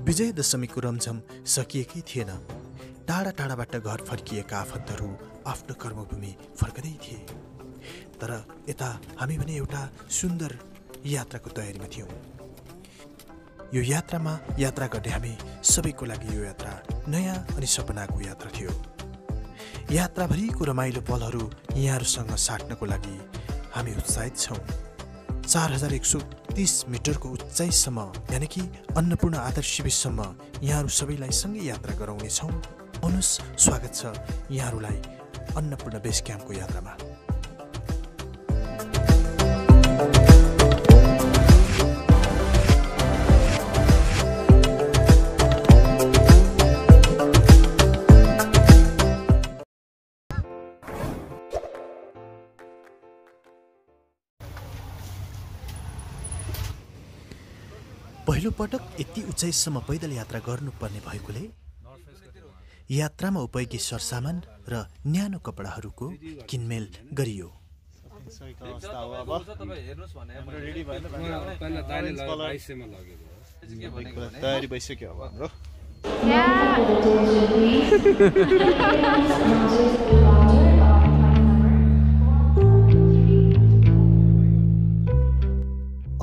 विजयदशमीको रमझम सकिएकै थिएन। टाढा टाढाबाट घर फर्किएका आफन्तहरू आफ्नो कर्मभूमि फर्कदै थिए। तर यता हामी भने एउटा सुन्दर यात्राको तयारीमा थियौँ। यो यात्रामा यात्रा गर्ने हामी सबैको लागि यो यात्रा नयाँ अनि सपनाको यात्रा थियो। यात्राभरिको रमाइलो पलहरू यहाँहरूसँग साट्नको लागि हामी उत्साहित छौँ। 4130 मिटरको उचाइसम्म यानि कि अन्नपूर्ण आदर्श शिविरसम्म यहाँहरू सबैलाई सँगै यात्रा गराउनेछौँ। आउनुहोस्, स्वागत छ यहाँहरूलाई अन्नपूर्ण बेस क्याम्पको यात्रामा। पहिलो पटक यति उचाइसम्म पैदल यात्रा गर्नुपर्ने भएकोले यात्रामा उपयोगी सरसामान र न्यानो कपडाहरूको किनमेल गरियो। तयारी भइसक्यो अब हाम्रो।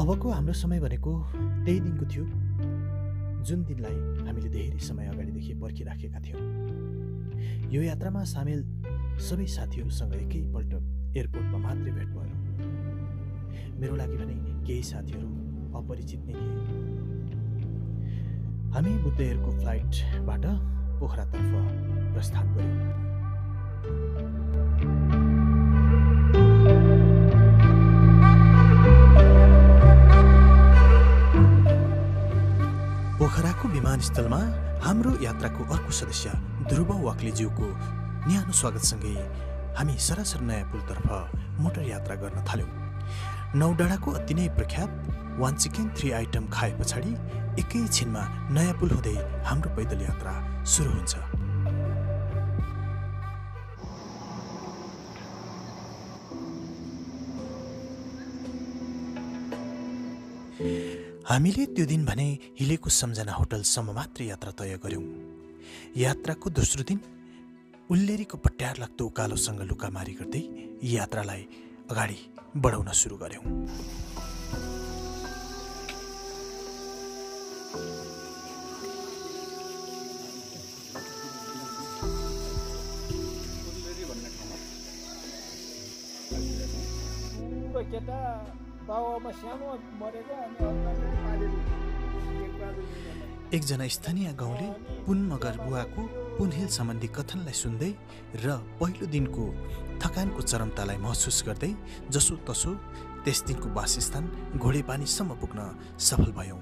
अबको हाम्रो समय भनेको त्यही दिनको थियो जुन दिनलाई हामीले धेरै समय अगाडिदेखि पर्खिराखेका थियौँ। यो यात्रामा सामेल सबै साथीहरूसँग एकैपल्ट एयरपोर्टमा मात्रै भेट भयो। मेरो लागि भने केही साथीहरू अपरिचित नै थिए। हामी बुद्ध एयरको फ्लाइटबाट पोखरातर्फ प्रस्थान गऱ्यौँ। पोखराको विमानस्थलमा हाम्रो यात्राको अर्को सदस्य ध्रुव वाक्लेज्यूको न्यानो स्वागतसँगै हामी सरासर नयाँ पुलतर्फ मोटर यात्रा गर्न थाल्यौँ। नौडाँडाको अति नै प्रख्यात वान चिकन 3 आइटम खाए पछाडि एकैछिनमा नयाँ पुल हुँदै हाम्रो पैदल यात्रा सुरु हुन्छ। हामीले त्यो दिन भने हिलेको सम्झना होटलसम्म मात्र यात्रा तय गर्यौँ। यात्राको दोस्रो दिन उल्लेरीको पट्यार लाग्दो उकालोसँग लुकामारी गर्दै यात्रालाई अगाडि बढाउन सुरु गर्यौँ। एकजना स्थानीय गाउँले पुन मगर बुवाको पुनहिल सम्बन्धी कथनलाई सुन्दै र पहिलो दिनको थकानको चरमतालाई महसुस गर्दै जसो तसो त्यस दिनको वासस्थान घोडेपानीसम्म पुग्न सफल भयौँ।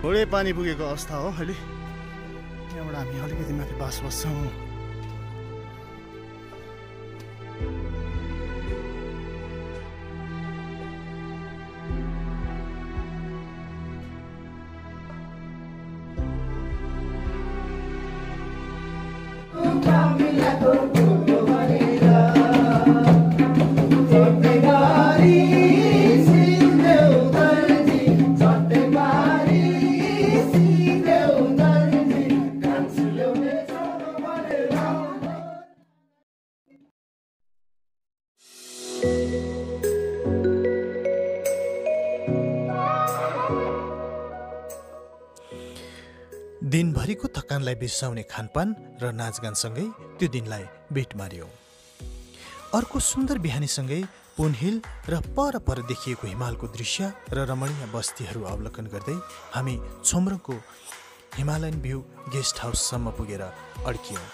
घोडेपानी पुगेको अवस्था हो अहिले। यहाँबाट हामी अलिकति माथि बास बस्छौँ। दिनभरिको थकानलाई बिर्साउने खानपान र नाचगानसँगै त्यो दिनलाई बेट मार्यौँ। अर्को सुन्दर बिहानीसँगै पुनहिल र पर देखिएको हिमालको दृश्य र रमणीय बस्तीहरू अवलोकन गर्दै हामी छोम्रोको हिमालयन भ्यू गेस्ट हाउससम्म पुगेर अड्कियौँ।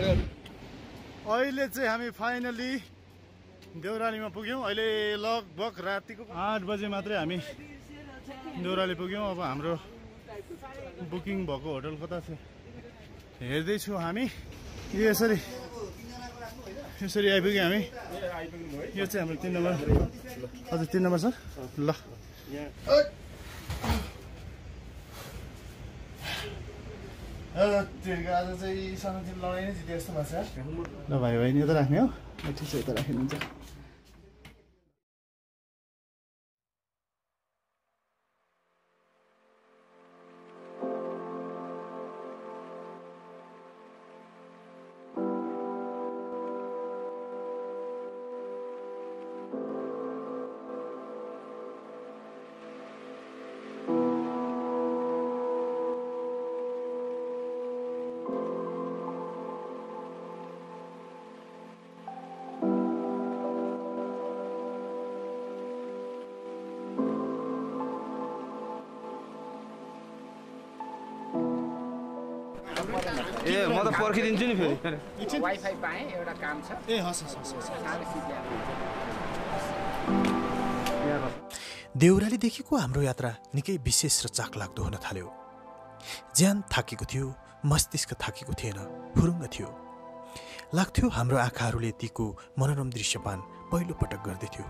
अहिले चाहिँ हामी फाइनली देउरालीमा पुग्यौँ। अहिले लगभग रातिको 8 बजे मात्रै हामी देउराली पुग्यौँ। अब हाम्रो बुकिङ भएको होटल कता छ हेर्दैछु हामी। यसरी आइपुग्यौँ हामी। यो चाहिँ हाम्रो 3 नम्बर। हजुर 3 नम्बर सर। ल आज चाहिँ सानोतिनो लडाइ नै जिते जस्तो भएको छ। ल भाइ बहिनी यता राख्ने हो। ठिक छ यता राखिदिन्छ। ए म त पर्खिदिन्छु नि फेरि वाइफाई पाएँ एउटा काम छ ए हस् हस् हस् देउरालीदेखिको हाम्रो यात्रा निकै विशेष र चाखलाग्दो हुन थाल्यो। ज्यान थाकेको थियो, मस्तिष्क थाकेको थिएन, फुरुङ्ग थियो। लाग्थ्यो हाम्रो आँखाहरूले तीको मनोरम दृश्यपान पहिलो पटक गर्दैथ्यो।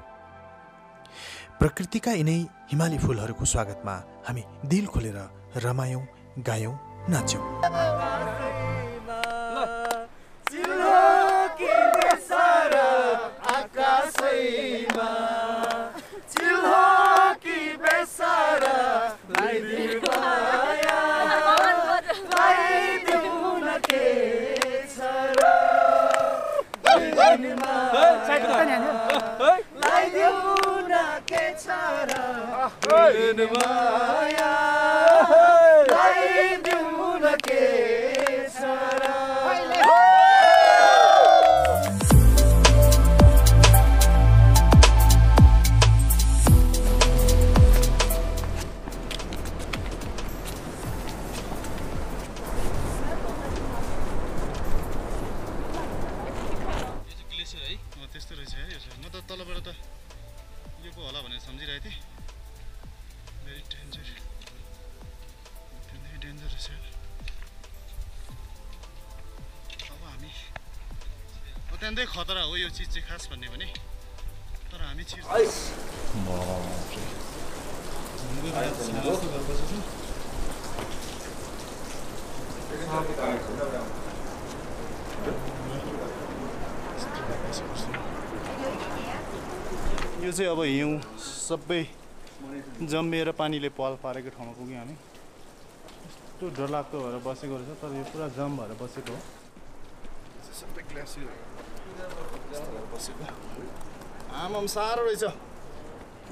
प्रकृतिका यिनै हिमाली फुलहरूको स्वागतमा हामी दिल खोलेर रमायौँ, गायौँ, नाच्यौँ। त्यस्तो रहेछ है। म त तलबाट त यो पो होला भनेर सम्झिरहेको थिएँ। भेरी डेन्जर रहेछ। अब हामी अत्यन्तै खतरा हो यो चिज चाहिँ खास भन्ने भने। तर हामी यो चाहिँ अब हिउँ सबै जम्मिएर पानीले पाल पारेको ठाउँमा पुग्यौँ हामी। यस्तो डरलाग्दो भएर बसेको रहेछ। तर यो पुरा जम भएर बसेको हो। सबै ग्लासियर बसेको आमाम साह्रो रहेछ।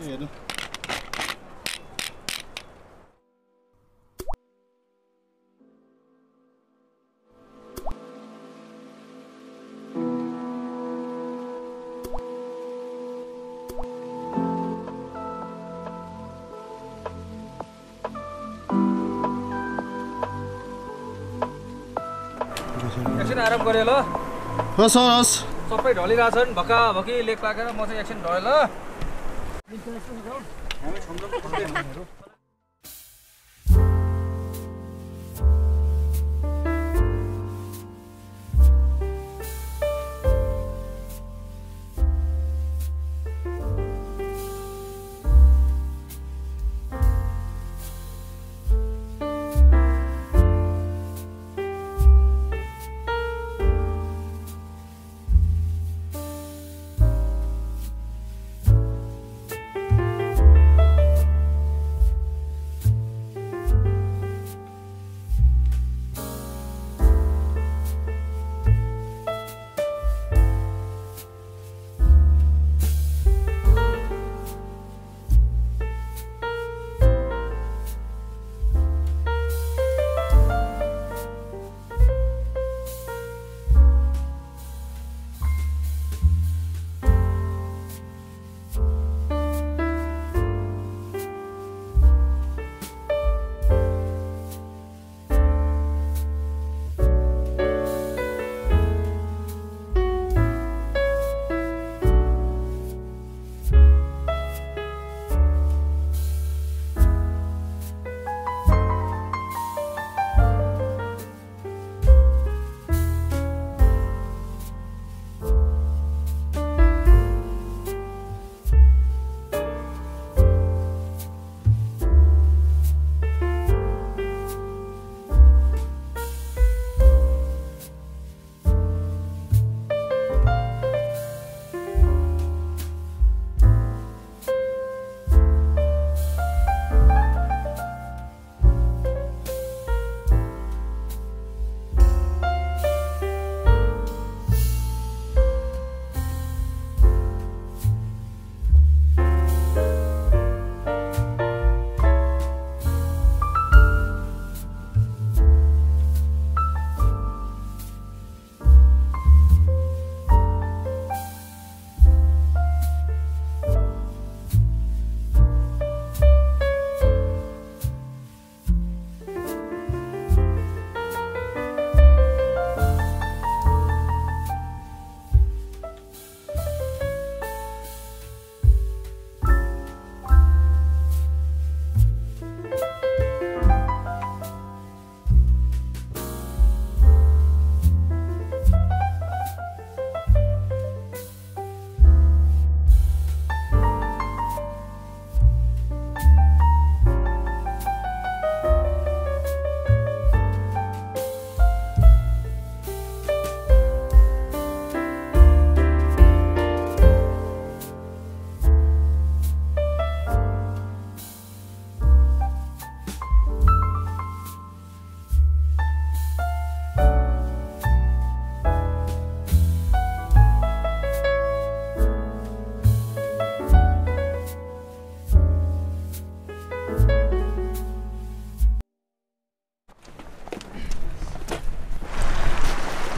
हेर्नु एकछिन आराम गरे ल। हस् हस् सबै ढलिरहेछन् भक्का भक्की लेक पाकेर म चाहिँ एकछिन ढलेँ ल।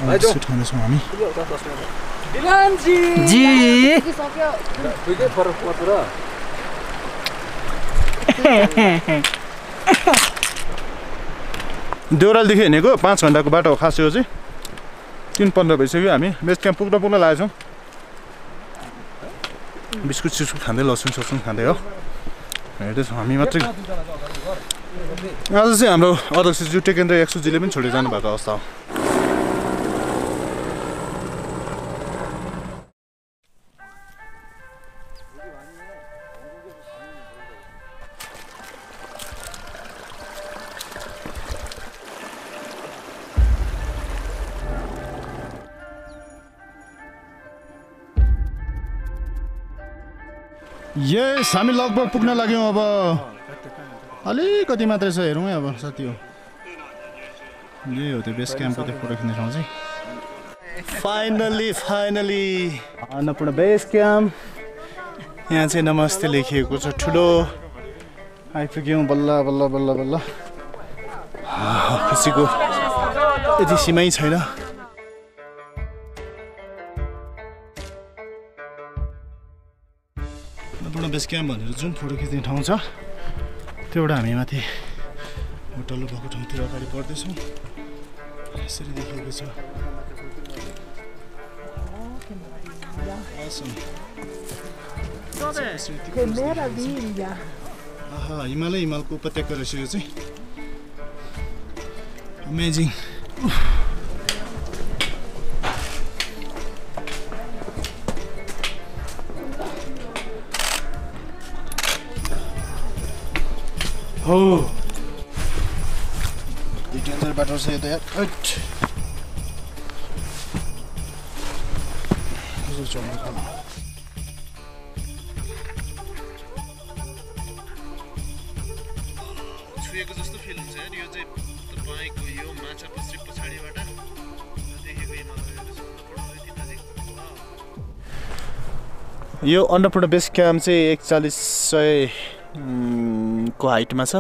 उठाउँदैछौँ हामी। जी देउरालीदेखि हिँडेको 5 घन्टाको बाटो हो खास यो चाहिँ। 3:15 भइसक्यो। हामी बेस क्याम्प पुग्न लागेछौँ। बिस्कुट सिस्कुट खाँदै लसुन ससुन खाँदै हो हेर्दैछौँ हामी मात्रै। आज चाहिँ हाम्रो अध्यक्षज्यू टेकेन्द्र एक्सुजीले पनि छोडेर जानुभएको अवस्था हो। यस हामी लगभग पुग्न लाग्यौँ। अब अलिकति मात्रै छ, हेरौँ है अब साथी हो। यही हो त्यो बेस क्याम्पको त्यो फोटो खिच्ने ठाउँ चाहिँ। Finally Annapurna base camp. यहाँ चाहिँ नमस्ते लेखिएको छ ठुलो। आइपुग्यौँ बल्ल बल्ल बल्ल बल्ल। खुसीको यति सीमै छैन। अन्नपूर्ण बेस क्याम्प भनेर जुन फोटो खिच्ने ठाउँ छ त्योबाट हामी माथि होटल भएको ठाउँतिर अगाडि बढ्दैछौँ। यसरी देखिएको छ। हिमालको उपत्यका रहेछ यो चाहिँ। अमेजिङ। हो डेन्जर बाटो छ यो त यार। छुएको जस्तो फिल हुन्छ यार यो चाहिँ। तपाईँको यो माछा पसरी पछाडिबाट देखेको यो अन्नपूर्ण बेस क्याम्प चाहिँ 4100 को हाइटमा छ।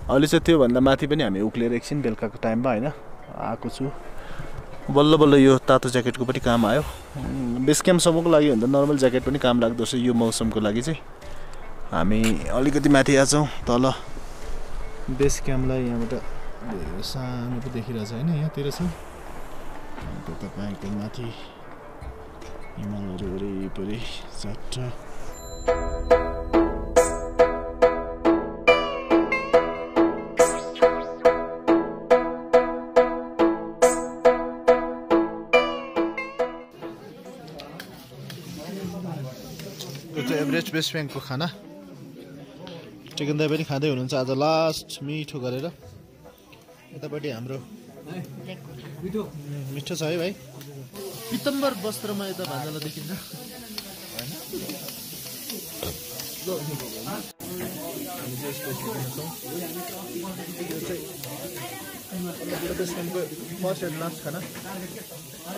अहिले चाहिँ त्योभन्दा माथि पनि हामी उक्लेर एकछिन बेलुकाको टाइममा होइन आएको छु। बल्ल बल्ल यो तातो ज्याकेटको पनि काम आयो। बेस क्याम्पसम्मको लागि भन्दा नर्मल ज्याकेट पनि काम लाग्दो रहेछ यो मौसमको लागि चाहिँ। हामी अलिकति माथि आएको छौँ तल। बेस क्याम्पलाई यहाँबाट सानो पो देखिरहेछ होइन, यहाँतिर छ तपाईँको माथि हिमालहरू वरिपरि चट्ट। एभरेस्ट बेस क्याम्पको खाना चिकन दाई पनि खाँदै हुनुहुन्छ आज लास्ट मिठो गरेर। यतापट्टि हाम्रो मिठो छ है भाइ। पितम्बर वस्त्रमा यता भान्जालाई देखिन्छ फर्स्ट एन्ड लास्ट खाना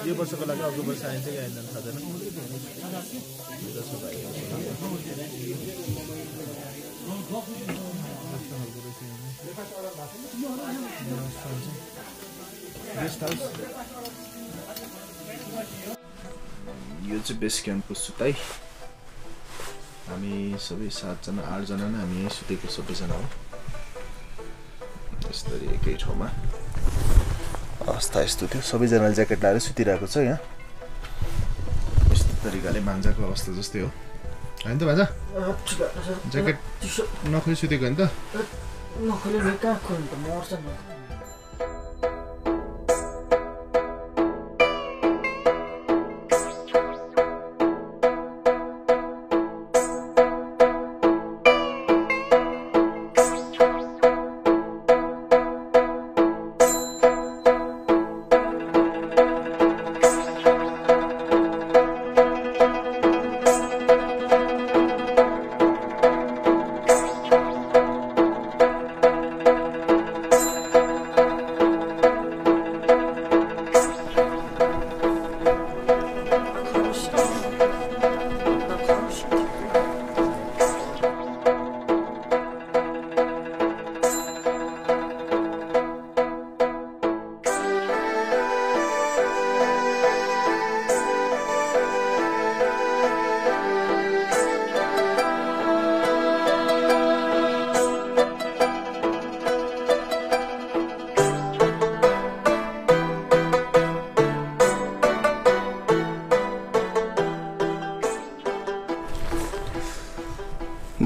यो वर्षको लागि। अर्को वर्ष आइन्छ कि आइँदैन थाहा छैन। गेस्ट हाउस यो चाहिँ बेस क्याम्पको सुताइ। हामी सबै 7जना 8जना नै हामी यहीँ सुतेको सबैजना हो। यसरी एकै ठाउँमा अवस्था यस्तो थियो। सबैजनाले ज्याकेट लाएर सुतिरहेको छ यहाँ। यस्तो तरिकाले भान्जाको अवस्था जस्तै हो होइन त भान्जा? ज्याकेट नखोली सुतेको होइन त? नखोली कहाँ खोल्नु त मर्छ नि।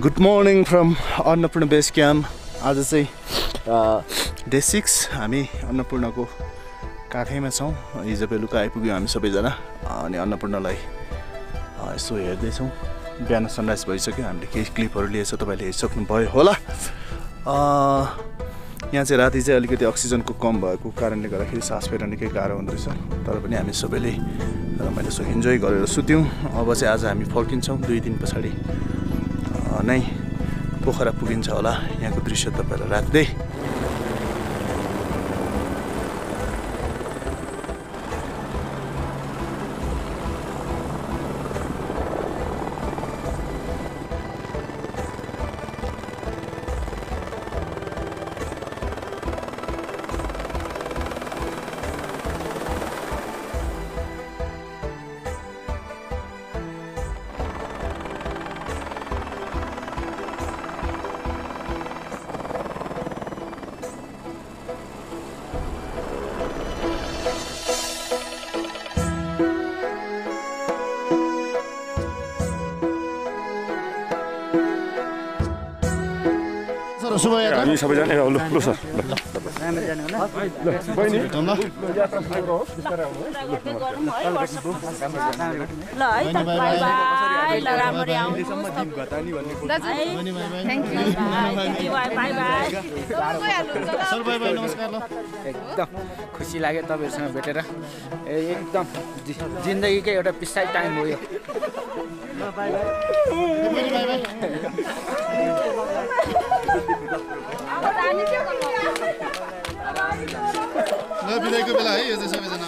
Good morning from Annapurna base camp. आज चाहिँ डे 6 हामी अन्नपूर्णको काखैमा छौँ। हिजो बेलुका आइपुग्यौँ हामी सबैजना अनि अन्नपूर्णलाई यसो हेर्दैछौँ। बिहान सनराइज भइसक्यो, हामीले केही क्लिपहरू लिएछौँ, तपाईँले हेरिसक्नुभयो होला। यहाँ चाहिँ राति चाहिँ अलिकति अक्सिजनको कम भएको कारणले गर्दाखेरि सास फेर्न निकै गाह्रो हुँदो रहेछ, तर पनि हामी सबैले रमाइलो इन्जोय गरेर सुत्यौँ। अब चाहिँ आज हामी फर्किन्छौँ। 2 दिन पछाडि नै पोखरा पुगिन्छ होला। यहाँको दृश्य तपाईँलाई राख्दै हामी सबैजना ल सर एकदम खुसी लाग्यो तपाईँहरूसँग भेटेर। एकदम जिन्दगीकै एउटा पिसाइ टाइम हो यो। बिदाईको बेला है यो चाहिँ सबैजना।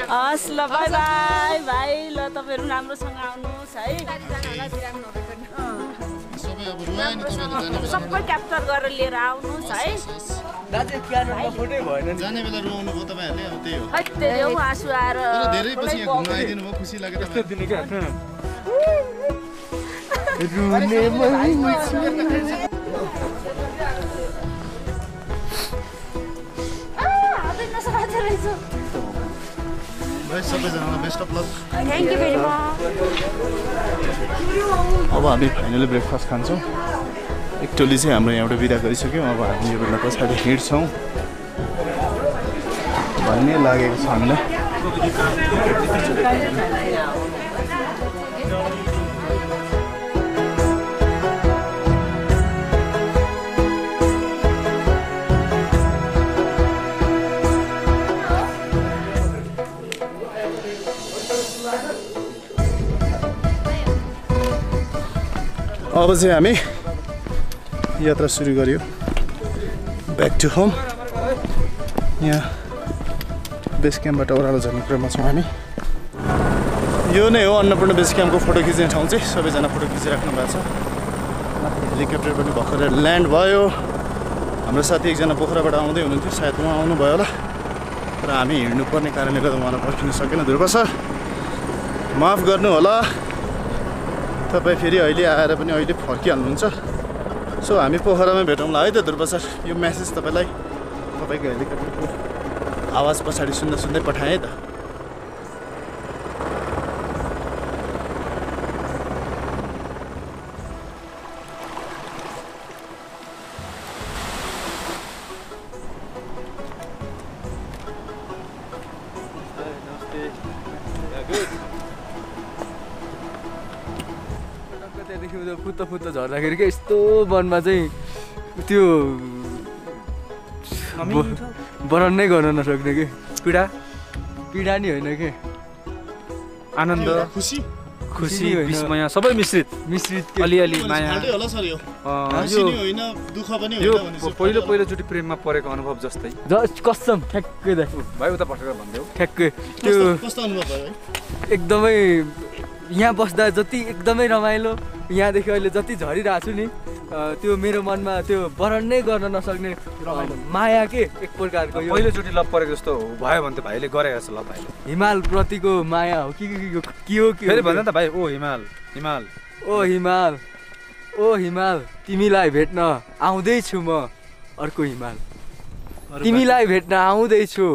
हस् ल बाई बाई भाइ। ल तपाईँहरू राम्रोसँग आउनुहोस् है। सबै क्याप्चर गरेर लिएर आउनुहोस् है। जाने बेला रुवाउनु भयो तपाईँहरूले, अब त्यही हो। त्यही हो, आँसु आएर धेरै पछि यहाँ घुम्न आइदिनु भयो, खुसी लाग्यो तपाईँ। सबैजनालाई best of lock. Thank you very much. अब हामी फाइनली ब्रेकफास्ट खान्छौँ। एक टोली चाहिँ हाम्रो यहाँबाट बिदा गरिसक्यौँ। अब हामी यो बेला पछाडि हिँड्छौँ भन्ने लागेको छ हामीलाई। अब चाहिँ हामी यात्रा सुरु गर्यो ब्याक टु होम। यहाँ बेस क्याम्पबाट ओह्रालो झर्ने क्रममा छौँ हामी। यो नै हो अन्नपूर्ण बेस क्याम्पको फोटो खिच्ने ठाउँ चाहिँ। सबैजना फोटो खिचिराख्नु भएको छ। हेलिकप्टर पनि भर्खर ल्यान्ड भयो। हाम्रो साथी एकजना पोखराबाट आउँदै हुनुहुन्थ्यो, सायद उहाँ आउनुभयो होला, तर हामी हिँड्नुपर्ने कारणले गर्दा उहाँलाई पर्खिन सकेन। ध्रुव सर माफ गर्नु होला, तपाईँ फेरि अहिले आएर पनि अहिले फर्किहाल्नुहुन्छ। सो हामी पोखरामा भेटौँला है त ध्रुव सर। यो मेसेज तपाईँलाई तपाईँको हेलिकप्टरको आवाज पछाडि सुन्दा सुन्दै पठाएँ है त। फुत्त झर्दाखेरि क्या यस्तो वनमा चाहिँ त्यो वर्णन नै गर्न नसक्ने कि पीडा नि होइन कि आनन्द, खुसी विस्मय सबै मिश्रित अलिअलि माया। यो पहिलोचोटि प्रेममा परेको अनुभव जस्तै कसम। ठ्याक्कै भाइ उता पठाएर भन्दै हो। ठ्याक्कै त्यो एकदमै यहाँ बस्दा जति एकदमै रमाइलो, यहाँदेखि अहिले जति झरिरहेको छु नि, त्यो मेरो मनमा त्यो वर्णन नै गर्न नसक्ने माया के एक प्रकारको। पहिलोचोटि लभ परेको जस्तो भयो भने त भाइले गरेको छ। ल भाइले हिमाल प्रतिको माया हो के हो फेरि भन्दा त भाइ। ओ हिमाल तिमीलाई भेट्न आउँदैछु म अर्को हिमाल। तिमीलाई भेट्न आउँदैछु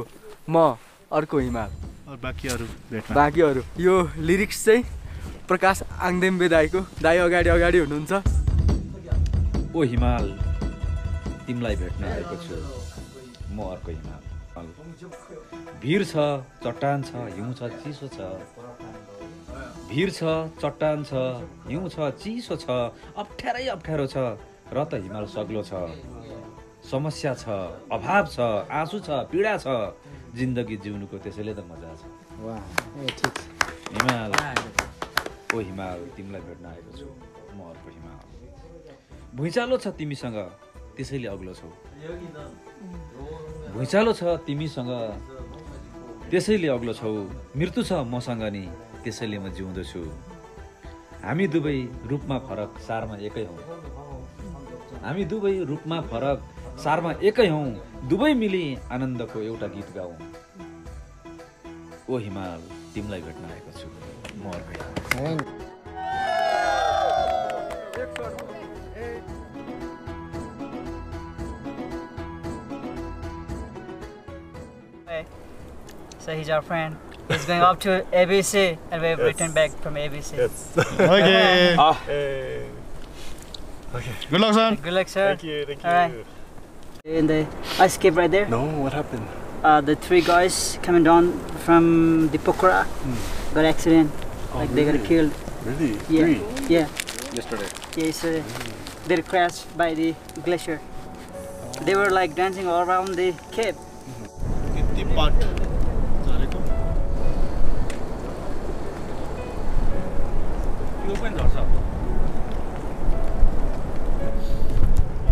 म अर्को हिमाल। बाँकी अरू भेट्न बाँकी अरू यो लिरिक्स चाहिँ प्रकाश आङदेम्बे दाईको दाई अगाडि हुनुहुन्छ। ओ हिमाल तिमीलाई भेट्न आएको छु म अर्को हिमाल। भिर छ चट्टान छ हिउँ छ चिसो छ। भिर छ चट्टान छ हिउँ छ चिसो छ अप्ठ्यारो छ र त हिमाल सग्लो छ। समस्या छ अभाव छ आँसु छ पीडा छ जिन्दगी जिउनुको त्यसैले त मजा छ। हिमाल ओ हिमाल तिमीलाई भेट्न आएको छु म अर्को हिमाल। भुइँचालो छ तिमीसँग त्यसैले अग्लो छौ। भुइँचालो छ तिमीसँग त्यसैले अग्लो छौ। मृत्यु छ मसँग नि त्यसैले म जिउँदछु। हामी दुवै रूपमा फरक सारमा एकै हौँ। हामी दुवै रूपमा फरक सारमा एकै हौँ। दुवै मिली आनन्दको एउटा गीत गाउँ। ओ हिमाल तिमीलाई भेट्न आएको छु म अर्को हिमाल। So he's our friend. He's going up to ABC and we've returned back from ABC. Okay. Okay. Good luck, son. Good luck, sir. Thank you. All right. In the ice cave right there, No, what happened? the 3 guys coming down from the Pokhara got accident. Like they got killed. Really? Yeah. Yeah. Yesterday. Yeah, so they crashed by the glacier. They were like dancing all around the cave. Kitty part.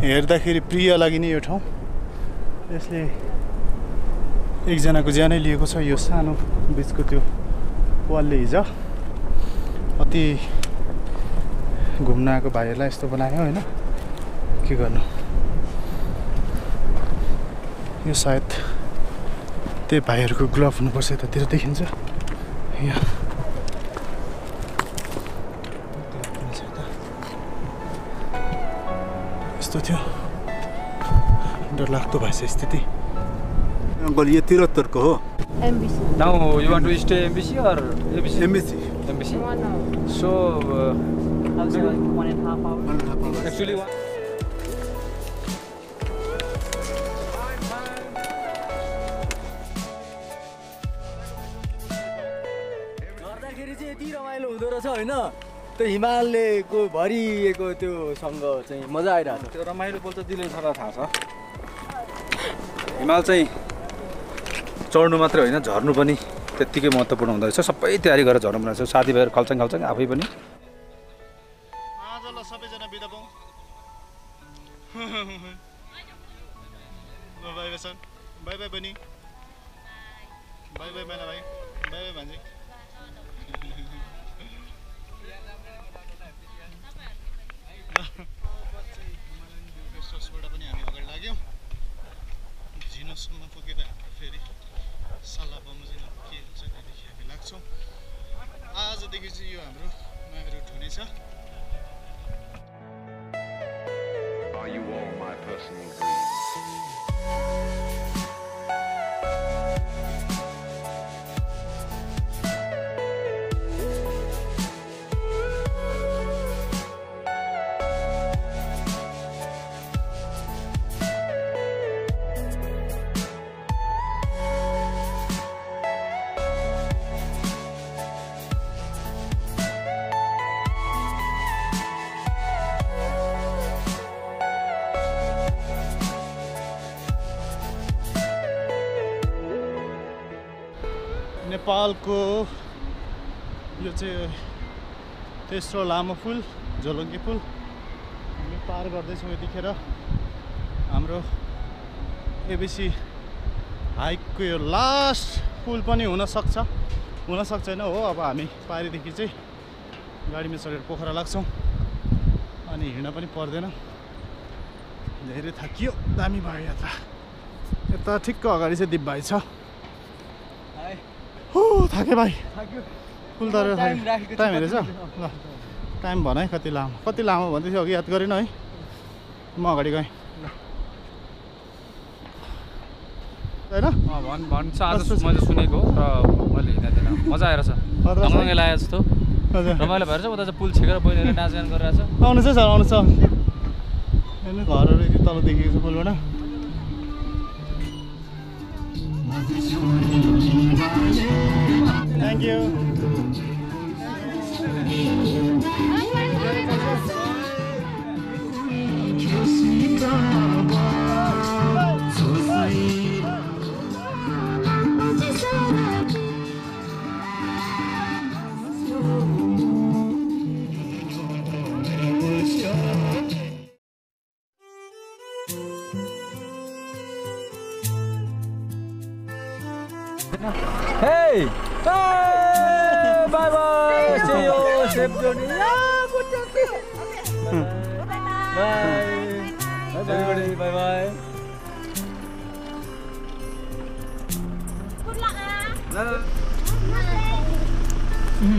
हेर्दाखेरि प्रिय लागि नै यो ठाउँ। यसले एकजनाको ज्यानै लिएको छ। यो सानो बिचको त्यो वालले हिजो अति घुम्न आएको भाइहरूलाई यस्तो बनायो होइन के गर्नु। यो सायद त्यही भाइहरूको ग्लोभ हुनुपर्छ। यतातिर देखिन्छ यहाँ यस्तो थियो। डरलाग्दो भएछ स्थिति। अङ्कल यो 73 को हो। MBC. Now you want to stay MBC or ABC? MBC. MBC. 1 hour. So I was like 1.5 hours. actually गर्दाखेरि चाहिँ यति रमाइलो हुँदो रहेछ होइन। त्यो हिमालयको भरिएको त्यो सँग चाहिँ मजा आइरहेको छ। त्यो रमाइलो बोल्छ दिलै थाहा छ। हिमाल चाहिँ चढ्नु मात्रै होइन झर्नु पनि त्यत्तिकै महत्त्वपूर्ण हुँदो रहेछ। सबै तयारी गरेर झर्नु पर्छ। साथीभाइहरू खल्छङ आफै पनि। आज ल सबैजना बिदा पाऊँ। Bye bye son. Bye bye बनी। बाई बाई मैना भाइ। बाई बाई भान्जी। गेस्ट हाउसबाट पनि हामी अगाडि लाग्यौँ। झिनोसम्म पुगेर फेरि सल्लाह बमोजिम के हुन्छ त्यहाँदेखि हामी लाग्छौँ। आजदेखि चाहिँ यो हाम्रो नयाँ रुट हुनेछ। Are you all my personal dreams? नेपालको यो चाहिँ तेस्रो लामो पुल झोलुङ्गे पुल हामी पार गर्दैछौँ। यतिखेर हाम्रो एबिसी हाइकको यो लास्ट पुल पनि हुनसक्छ होइन हो। अब हामी पारिदेखि चाहिँ गाडीमा चढेर पोखरा लाग्छौँ अनि हिँड्न पनि पर्दैन। धेरै थाकियो। दामी भयो यात्रा। यता ठिक्क अगाडि चाहिँ दिप भाइ छ। हो थाके भाइ। पुल तरेर थाक्यो। टाइम हेरेछ ल टाइम भन है कति लामो भन्दै थियो अघि याद गरेन है। म अगाडि गएँ। होइन भन्छ आज मैले सुनेको र मैले हिँड्दैन मजा आएर छ ढङ्गै लागेको जस्तो रमाइलो भएर छ उता चाहिँ पुल छेकेर बहिनीहरूले नाचगान गरिरहेछ आउनु छ सर आउनु छ हेर्नु घरहरू यति तल देखिएको छ पुलबाट thank you Hey! Bye bye! See you! Safe journey! Bye! Everybody, bye bye!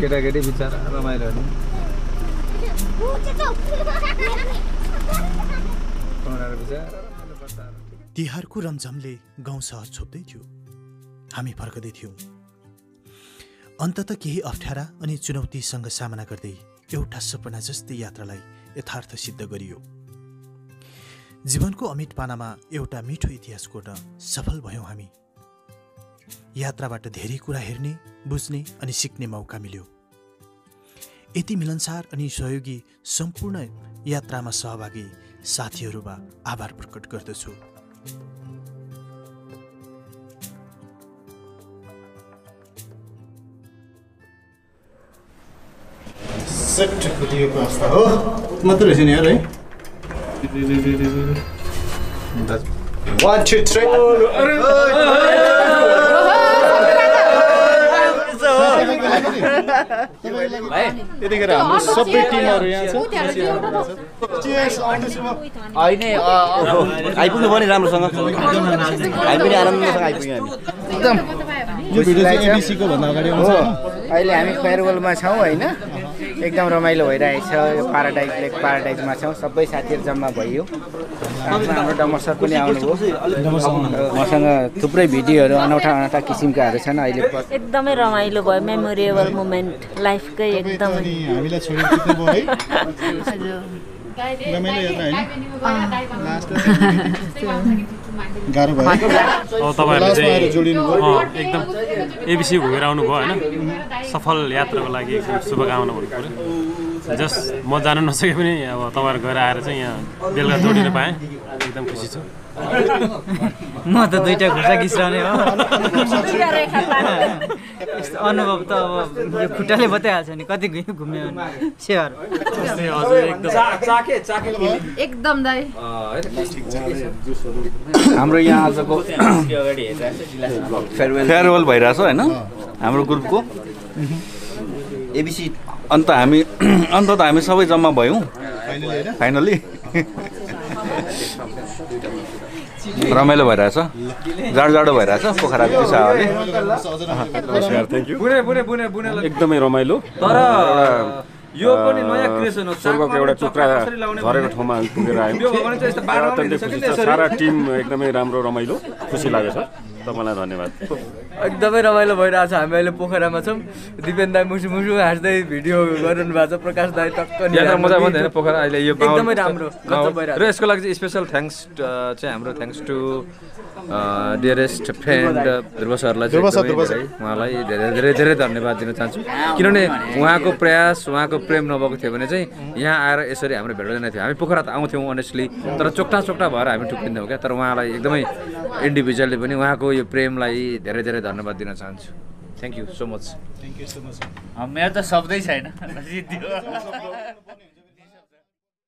केटाकेटी बिचारा रमाइलो तिहारको रमझमले गाउँ सहर छोप्दै थियो हामी फर्कदै थियौँ अन्ततः केही अप्ठ्यारा अनि चुनौतीसँग सामना गर्दै एउटा सपना जस्तै यात्रालाई यथार्थ सिद्ध गरियो जीवनको अमिट पानामा एउटा मिठो इतिहास कोर्न सफल भयौँ हामी यात्राबाट धेरै कुरा हेर्ने बुझ्ने अनि सिक्ने मौका मिल्यो यति मिलनसार अनि सहयोगी सम्पूर्ण यात्रामा सहभागी साथीहरूमा आभार प्रकट गर्दछु सेट खुलिएको अवस्था हो मात्र रहेछ नि यार है 1 2 3 यतिखेर हाम्रो सबै टिमहरू यहाँ छ होइन आइपुग्नु भयो नि राम्रोसँग हामी पनि आनन्दसँग आइपुग्यौँ एकदम यो भिडियो चाहिँ एबिसीको भन्दा अगाडि आउँछ अहिले हामी फेयरवेलमा छौँ होइन एकदम रमाइलो भइरहेछ यो पाराडाइजमा छौँ सबै साथीहरू जम्मा भइयो हाम्रो डमर सर पनि आउनुभयो मसँग थुप्रै भिडियोहरू अनौठा किसिमकाहरू छन् अहिले एकदमै रमाइलो भयो मेमोरेबल मोमेन्ट लाइफकै एकदमै हामीलाई छोडेर किन भयो है रमाइलो यात्रा हैन गाह्रो भयो तपाईहरुले चाहिँ जोडिनु भयो एकदम एबिसी घुमेर आउनु भयो हैन सफल यात्राको लागि एकदम शुभकामना भन्नु पर्यो जस्ट म जान नसके पनि अब तपाईहरु गएर आएर चाहिँ यहाँ बेलुका जोडिन पाएँ एकदम खुसी छु म त दुईटा खुट्टा घिस्राउने हो अनुभव त अब यो खुट्टाले बताइहाल्छ नि कति घुम्यो सेयर एकदम दाइ हाम्रो यहाँ आजको फेयरवेल भइरहेछ हैन हाम्रो ग्रुपको एबिसी अन्त हामी सबै जम्मा भयौँ फाइनली रमाइलो भइरहेछ जाडो भइरहेछ पोखरा चिसाले एकदमै रमाइलो तर यो पनि नयाँ क्रिएसन हो स्वर्गको एउटा टुक्रा झरेको ठाउँमा पुगेर आयो सारा टिम एकदमै राम्रो रमाइलो खुसी लागेछ तपाईलाई धन्यवाद एकदमै रमाइलो भइरहेछ हामी अहिले पोखरामा छौँ दिपेन दाई मुसु हाँस्दै भिडियो गरिरहनु भएको छ प्रकाश दाई टक्क मजा भन्दैन पोखरा अहिले यो एकदमै राम्रो र यसको लागि चाहिँ स्पेसल थ्याङ्क्स चाहिँ हाम्रो थ्याङ्क्स टु डियरेस्ट फ्रेन्ड ध्रुव सरलाई उहाँलाई धेरै धेरै धन्यवाद दिन चाहन्छु किनभने उहाँको प्रयास उहाँको प्रेम नभएको थियो भने चाहिँ यहाँ आएर यसरी हाम्रो भेट हुँदैन थियो हामी पोखरा त आउँथ्यौँ अनेस्टली तर चोक्टा भएर हामी टुक्रिन्थ्यौँ क्या तर उहाँलाई एकदमै इन्डिभिजुअली पनि उहाँको यो प्रेमलाई धेरै धेरै धन्यवाद दिन चाहन्छु थ्याङ्क यू सो मच मेरो त शब्दै छैन